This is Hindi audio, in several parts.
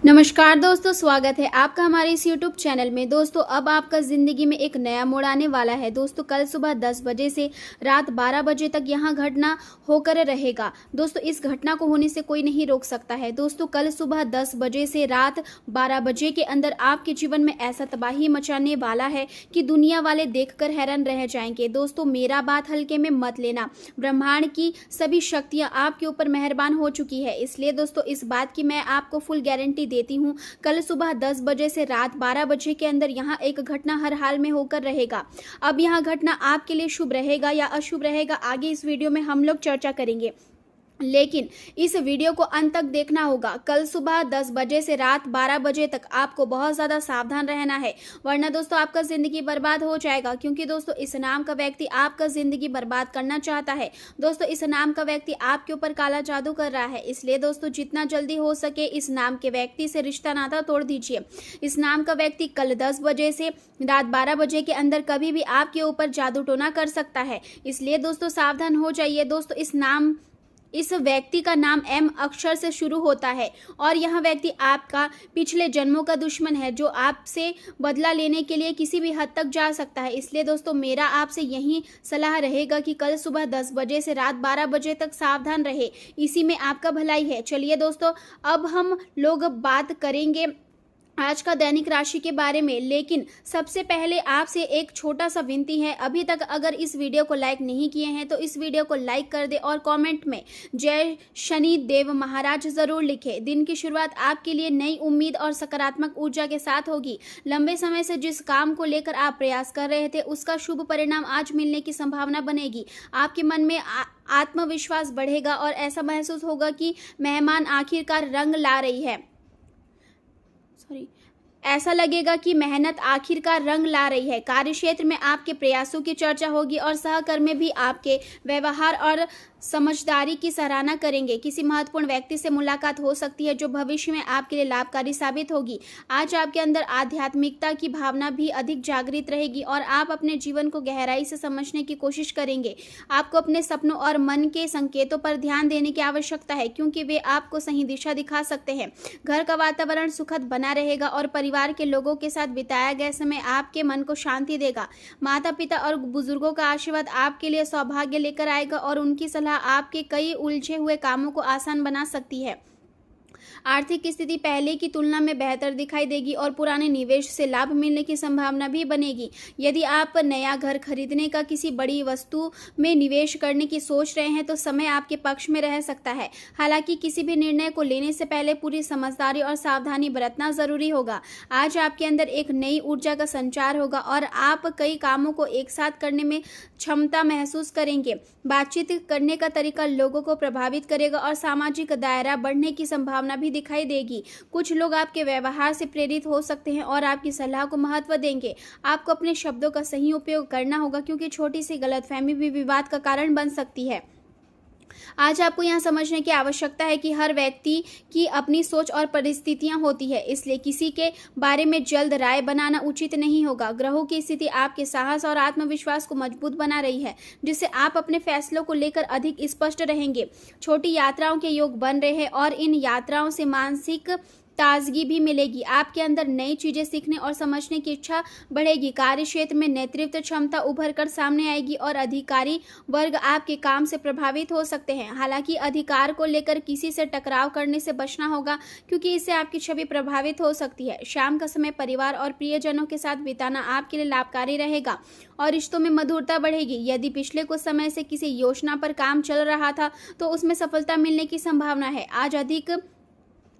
नमस्कार दोस्तों, स्वागत है आपका हमारे इस YouTube चैनल में। दोस्तों, अब आपका ज़िंदगी में एक नया मोड़ आने वाला है। दोस्तों, कल सुबह 10 बजे से रात 12 बजे तक यहाँ घटना होकर रहेगा। दोस्तों, इस घटना को होने से कोई नहीं रोक सकता है। दोस्तों, कल सुबह 10 बजे से रात 12 बजे के अंदर आपके जीवन में ऐसा तबाही मचाने वाला है कि दुनिया वाले देखकर हैरान रह जाएंगे। दोस्तों, मेरा बात हल्के में मत लेना। ब्रह्मांड की सभी शक्तियाँ आपके ऊपर मेहरबान हो चुकी है। इसलिए दोस्तों, इस बात की मैं आपको फुल गारंटी देती हूँ। कल सुबह 10 बजे से रात 12 बजे के अंदर यहाँ एक घटना हर हाल में होकर रहेगा। अब यहाँ घटना आपके लिए शुभ रहेगा या अशुभ रहेगा, आगे इस वीडियो में हम लोग चर्चा करेंगे, लेकिन इस वीडियो को अंत तक देखना होगा। कल सुबह 10 बजे से रात 12 बजे तक आपको बहुत ज़्यादा सावधान रहना है, वरना दोस्तों आपका ज़िंदगी बर्बाद हो जाएगा। क्योंकि दोस्तों, इस नाम का व्यक्ति आपका ज़िंदगी बर्बाद करना चाहता है। दोस्तों, इस नाम का व्यक्ति आपके ऊपर काला जादू कर रहा है। इसलिए दोस्तों, जितना जल्दी हो सके इस नाम के व्यक्ति से रिश्ता नाता तोड़ दीजिए। इस नाम का व्यक्ति कल 10 बजे से रात 12 बजे के अंदर कभी भी आपके ऊपर जादू टोना कर सकता है। इसलिए दोस्तों, सावधान हो जाइए। दोस्तों, इस व्यक्ति का नाम एम अक्षर से शुरू होता है और यह व्यक्ति आपका पिछले जन्मों का दुश्मन है, जो आपसे बदला लेने के लिए किसी भी हद तक जा सकता है। इसलिए दोस्तों, मेरा आपसे यही सलाह रहेगा कि कल सुबह 10 बजे से रात 12 बजे तक सावधान रहे, इसी में आपका भलाई है। चलिए दोस्तों, अब हम लोग बात करेंगे आज का दैनिक राशि के बारे में, लेकिन सबसे पहले आपसे एक छोटा सा विनती है। अभी तक अगर इस वीडियो को लाइक नहीं किए हैं तो इस वीडियो को लाइक कर दे और कमेंट में जय शनि देव महाराज जरूर लिखें। दिन की शुरुआत आपके लिए नई उम्मीद और सकारात्मक ऊर्जा के साथ होगी। लंबे समय से जिस काम को लेकर आप प्रयास कर रहे थे उसका शुभ परिणाम आज मिलने की संभावना बनेगी। आपके मन में आत्मविश्वास बढ़ेगा और ऐसा महसूस होगा कि मेहमान आखिरकार रंग ला रही है। ऐसा लगेगा कि मेहनत आखिरकार रंग ला रही है। कार्यक्षेत्र में आपके प्रयासों की चर्चा होगी और सहकर्मी भी आपके व्यवहार और समझदारी की सराहना करेंगे। किसी महत्वपूर्ण व्यक्ति से मुलाकात हो सकती है जो भविष्य में आपके लिए लाभकारी साबित होगी। आज आपके अंदर आध्यात्मिकता की भावना भी अधिक जागृत रहेगी और आप अपने जीवन को गहराई से समझने की कोशिश करेंगे। आपको अपने सपनों और मन के संकेतों पर ध्यान देने की आवश्यकता है, क्योंकि वे आपको सही दिशा दिखा सकते हैं। घर का वातावरण सुखद बना रहेगा और परिवार के लोगों के साथ बिताया गया समय आपके मन को शांति देगा। माता पिता और बुजुर्गों का आशीर्वाद आपके लिए सौभाग्य लेकर आएगा और उनकी सलाह आपके कई उलझे हुए कामों को आसान बना सकती है। आर्थिक स्थिति पहले की तुलना में बेहतर दिखाई देगी और पुराने निवेश से लाभ मिलने की संभावना भी बनेगी। यदि आप नया घर खरीदने का किसी बड़ी वस्तु में निवेश करने की सोच रहे हैं तो समय आपके पक्ष में रह सकता है। हालांकि किसी भी निर्णय को लेने से पहले पूरी समझदारी और सावधानी बरतना जरूरी होगा। आज आपके अंदर एक नई ऊर्जा का संचार होगा और आप कई कामों को एक साथ करने में क्षमता महसूस करेंगे। बातचीत करने का तरीका लोगों को प्रभावित करेगा और सामाजिक दायरा बढ़ने की संभावना भी दिखाई देगी। कुछ लोग आपके व्यवहार से प्रेरित हो सकते हैं और आपकी सलाह को महत्व देंगे। आपको अपने शब्दों का सही उपयोग करना होगा, क्योंकि छोटी सी गलतफहमी भी विवाद का कारण बन सकती है। आज आपको यह समझने की आवश्यकता है कि हर व्यक्ति की अपनी सोच और परिस्थितियां होती है, इसलिए किसी के बारे में जल्द राय बनाना उचित नहीं होगा। ग्रहों की स्थिति आपके साहस और आत्मविश्वास को मजबूत बना रही है, जिससे आप अपने फैसलों को लेकर अधिक स्पष्ट रहेंगे। छोटी यात्राओं के योग बन रहे हैं और इन यात्राओं से मानसिक ताजगी भी मिलेगी। आपके अंदर नई चीजें सीखने और समझने की इच्छा बढ़ेगी। कार्य क्षेत्र में नेतृत्व क्षमता उभर कर सामने आएगी और अधिकारी वर्ग आपके काम से प्रभावित हो सकते हैं। हालांकि अधिकार को लेकर किसी से टकराव करने से बचना होगा, क्योंकि इससे आपकी छवि प्रभावित हो सकती है। शाम का समय परिवार और प्रियजनों के साथ बिताना आपके लिए लाभकारी रहेगा और रिश्तों में मधुरता बढ़ेगी। यदि पिछले कुछ समय से किसी योजना पर काम चल रहा था तो उसमें सफलता मिलने की संभावना है। आज अधिक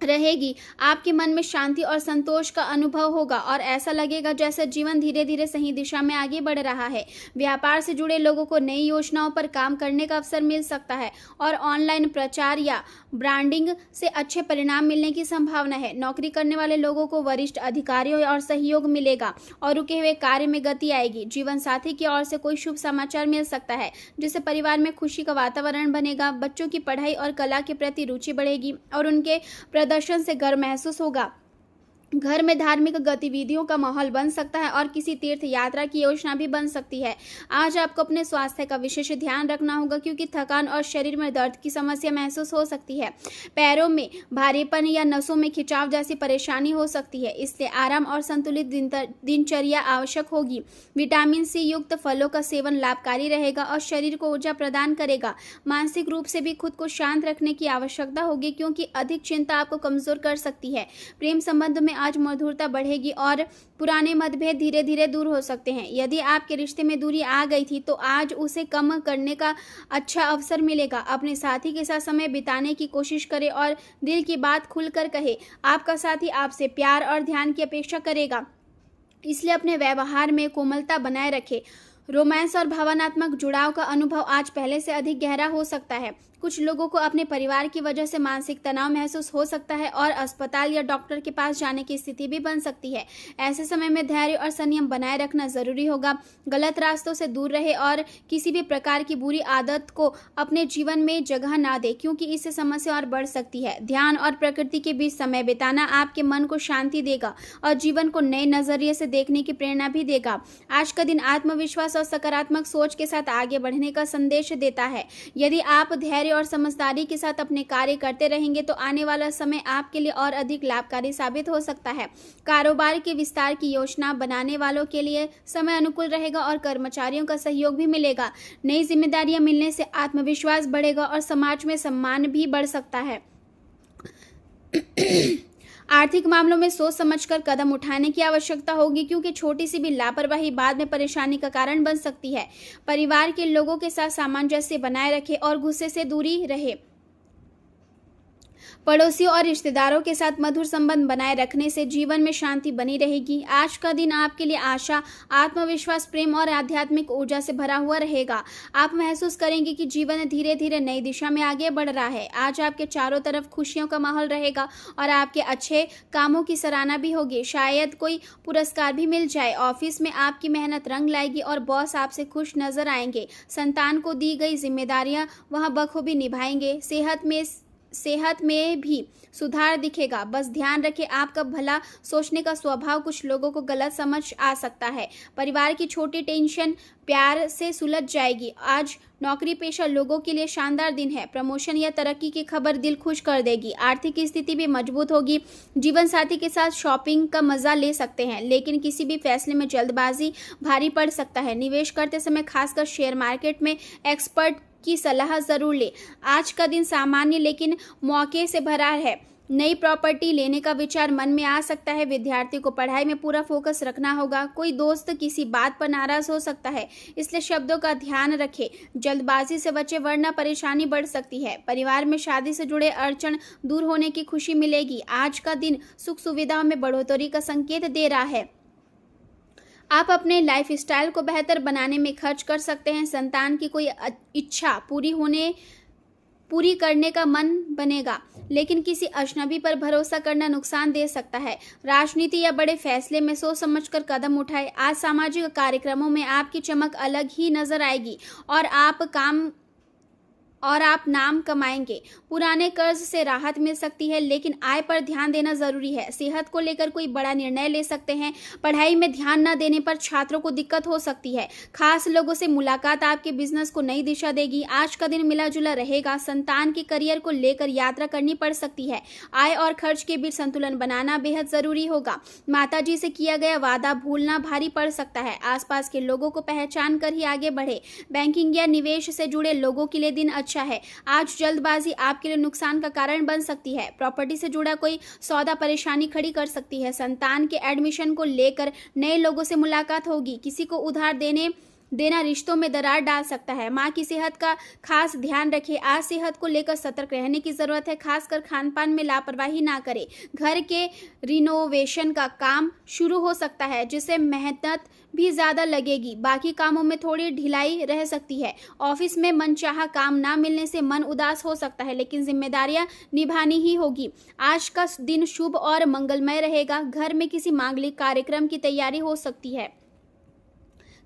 रहेगी। आपके मन में शांति और संतोष का अनुभव होगा और ऐसा लगेगा जैसे जीवन धीरे धीरे सही दिशा में आगे बढ़ रहा है। व्यापार से जुड़े लोगों को नई योजनाओं पर काम करने का अवसर मिल सकता है और ऑनलाइन प्रचार या ब्रांडिंग से अच्छे परिणाम मिलने की संभावना है। नौकरी करने वाले लोगों को वरिष्ठ अधिकारियों और सहयोग मिलेगा और रुके हुए कार्य में गति आएगी। जीवन साथी की ओर से कोई शुभ समाचार मिल सकता है, जिससे परिवार में खुशी का वातावरण बनेगा। बच्चों की पढ़ाई और कला के प्रति रुचि बढ़ेगी और उनके प्रदर्शन से गर्व महसूस होगा। घर में धार्मिक गतिविधियों का माहौल बन सकता है और किसी तीर्थ यात्रा की योजना भी बन सकती है। आज आपको अपने स्वास्थ्य का विशेष ध्यान रखना होगा क्योंकि थकान और शरीर में दर्द की समस्या महसूस हो सकती है। पैरों में भारीपन या नसों में खिंचाव जैसी परेशानी हो सकती है, इसलिए आराम और संतुलित दिनचर्या आवश्यक होगी। विटामिन सी युक्त फलों का सेवन लाभकारी रहेगा और शरीर को ऊर्जा प्रदान करेगा। मानसिक रूप से भी खुद को शांत रखने की आवश्यकता होगी क्योंकि अधिक चिंता आपको कमजोर कर सकती है। प्रेम संबंध में आज मधुरता बढ़ेगी और पुराने मतभेद धीरे धीरे दूर हो सकते हैं। यदि आपके रिश्ते में दूरी आ गई थी तो आज उसे कम करने का अच्छा अवसर मिलेगा। अपने साथी के साथ समय बिताने की कोशिश करें और दिल की बात खुलकर कहे। आपका साथी आपसे प्यार और ध्यान की अपेक्षा करेगा, इसलिए अपने व्यवहार में कोमलता बनाए रखें। रोमांस और भावनात्मक जुड़ाव का अनुभव आज पहले से अधिक गहरा हो सकता है। कुछ लोगों को अपने परिवार की वजह से मानसिक तनाव महसूस हो सकता है और अस्पताल या डॉक्टर के पास जाने की स्थिति भी बन सकती है। ऐसे समय में धैर्य और संयम बनाए रखना जरूरी होगा। गलत रास्तों से दूर रहे और किसी भी प्रकार की बुरी आदत को अपने जीवन में जगह ना दे क्योंकि इससे समस्या और बढ़ सकती है। ध्यान और प्रकृति के बीच समय बिताना आपके मन को शांति देगा और जीवन को नए नजरिए से देखने की प्रेरणा भी देगा। आज का दिन आत्मविश्वास और सकारात्मक सोच के साथ आगे बढ़ने का संदेश देता है। यदि आप धैर्य और समझदारी के साथ अपने कार्य करते रहेंगे तो आने वाला समय आपके लिए और अधिक लाभकारी साबित हो सकता है। कारोबार के विस्तार की योजना बनाने वालों के लिए समय अनुकूल रहेगा और कर्मचारियों का सहयोग भी मिलेगा। नई जिम्मेदारियां मिलने से आत्मविश्वास बढ़ेगा और समाज में सम्मान भी बढ़ सकता है। आर्थिक मामलों में सोच समझकर कदम उठाने की आवश्यकता होगी क्योंकि छोटी सी भी लापरवाही बाद में परेशानी का कारण बन सकती है। परिवार के लोगों के साथ सामंजस्य बनाए रखें और गुस्से से दूरी रहे। पड़ोसियों और रिश्तेदारों के साथ मधुर संबंध बनाए रखने से जीवन में शांति बनी रहेगी। आज का दिन आपके लिए आशा, आत्मविश्वास, प्रेम और आध्यात्मिक ऊर्जा से भरा हुआ रहेगा। आप महसूस करेंगे कि जीवन धीरे धीरे नई दिशा में आगे बढ़ रहा है। आज आपके चारों तरफ खुशियों का माहौल रहेगा और आपके अच्छे कामों की सराहना भी होगी। शायद कोई पुरस्कार भी मिल जाए। ऑफिस में आपकी मेहनत रंग लाएगी और बॉस आपसे खुश नजर आएंगे। संतान को दी गई जिम्मेदारियां वह बखूबी निभाएंगे। सेहत में भी सुधार दिखेगा। बस ध्यान रखें, आपका भला सोचने का स्वभाव कुछ लोगों को गलत समझ आ सकता है। परिवार की छोटी टेंशन प्यार से सुलझ जाएगी। आज नौकरी पेशा लोगों के लिए शानदार दिन है। प्रमोशन या तरक्की की खबर दिल खुश कर देगी। आर्थिक स्थिति भी मजबूत होगी। जीवन साथी के साथ शॉपिंग का मजा ले सकते हैं, लेकिन किसी भी फैसले में जल्दबाजी भारी पड़ सकता है। निवेश करते समय खासकर शेयर मार्केट में एक्सपर्ट की सलाह जरूर ले। आज का दिन सामान्य लेकिन मौके से भरा है। नई प्रॉपर्टी लेने का विचार मन में आ सकता है। विद्यार्थी को पढ़ाई में पूरा फोकस रखना होगा। कोई दोस्त किसी बात पर नाराज हो सकता है, इसलिए शब्दों का ध्यान रखें। जल्दबाजी से बचे वरना परेशानी बढ़ सकती है। परिवार में शादी से जुड़े अड़चन दूर होने की खुशी मिलेगी। आज का दिन सुख सुविधाओं में बढ़ोतरी का संकेत दे रहा है। आप अपने लाइफस्टाइल को बेहतर बनाने में खर्च कर सकते हैं। संतान की कोई इच्छा पूरी करने का मन बनेगा, लेकिन किसी अजनबी पर भरोसा करना नुकसान दे सकता है। राजनीति या बड़े फैसले में सोच समझकर कदम उठाएं। आज सामाजिक कार्यक्रमों में आपकी चमक अलग ही नजर आएगी और आप नाम कमाएंगे। पुराने कर्ज से राहत मिल सकती है, लेकिन आय पर ध्यान देना जरूरी है। सेहत को लेकर कोई बड़ा निर्णय ले सकते हैं। पढ़ाई में ध्यान न देने पर छात्रों को दिक्कत हो सकती है। खास लोगों से मुलाकात आपके बिजनेस को नई दिशा देगी। आज का दिन मिला जुला रहेगा। संतान के करियर को लेकर यात्रा करनी पड़ सकती है। आय और खर्च के बीच संतुलन बनाना बेहद जरूरी होगा। माताजी से किया गया वादा भूलना भारी पड़ सकता है। आसपास के लोगों को पहचान कर ही आगे बढ़े। बैंकिंग या निवेश से जुड़े लोगों के लिए दिन अच्छा है। आज जल्दबाजी आपके लिए नुकसान का कारण बन सकती है। प्रॉपर्टी से जुड़ा कोई सौदा परेशानी खड़ी कर सकती है। संतान के एडमिशन को लेकर नए लोगों से मुलाकात होगी। किसी को उधार देना रिश्तों में दरार डाल सकता है। माँ की सेहत का खास ध्यान रखें। आज सेहत को लेकर सतर्क रहने की जरूरत है। खासकर खान पान में लापरवाही ना करें। घर के रिनोवेशन का काम शुरू हो सकता है, जिससे मेहनत भी ज्यादा लगेगी। बाकी कामों में थोड़ी ढिलाई रह सकती है। ऑफिस में मनचाहा काम ना मिलने से मन उदास हो सकता है, लेकिन जिम्मेदारियां निभानी ही होगी। आज का दिन शुभ और मंगलमय रहेगा। घर में किसी मांगलिक कार्यक्रम की तैयारी हो सकती है।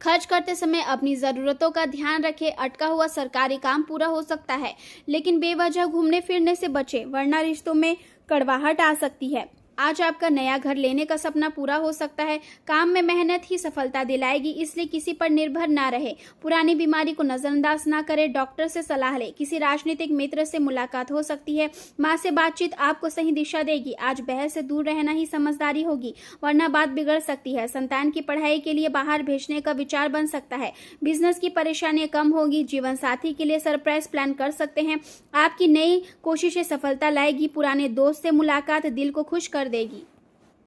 खर्च करते समय अपनी ज़रूरतों का ध्यान रखें। अटका हुआ सरकारी काम पूरा हो सकता है, लेकिन बेवजह घूमने फिरने से बचें, वरना रिश्तों में कड़वाहट आ सकती है। आज आपका नया घर लेने का सपना पूरा हो सकता है। काम में मेहनत ही सफलता दिलाएगी, इसलिए किसी पर निर्भर ना रहे। पुरानी बीमारी को नजरअंदाज ना करें, डॉक्टर से सलाह लें। किसी राजनीतिक मित्र से मुलाकात हो सकती है। माँ से बातचीत आपको सही दिशा देगी। आज बहस से दूर रहना ही समझदारी होगी, वरना बात बिगड़ सकती है। संतान की पढ़ाई के लिए बाहर भेजने का विचार बन सकता है। बिजनेस की परेशानियां कम होगी। जीवन साथी के लिए सरप्राइज प्लान कर सकते हैं। आपकी नई कोशिशें सफलता लाएगी। पुराने दोस्त से मुलाकात दिल को खुश कर देगी।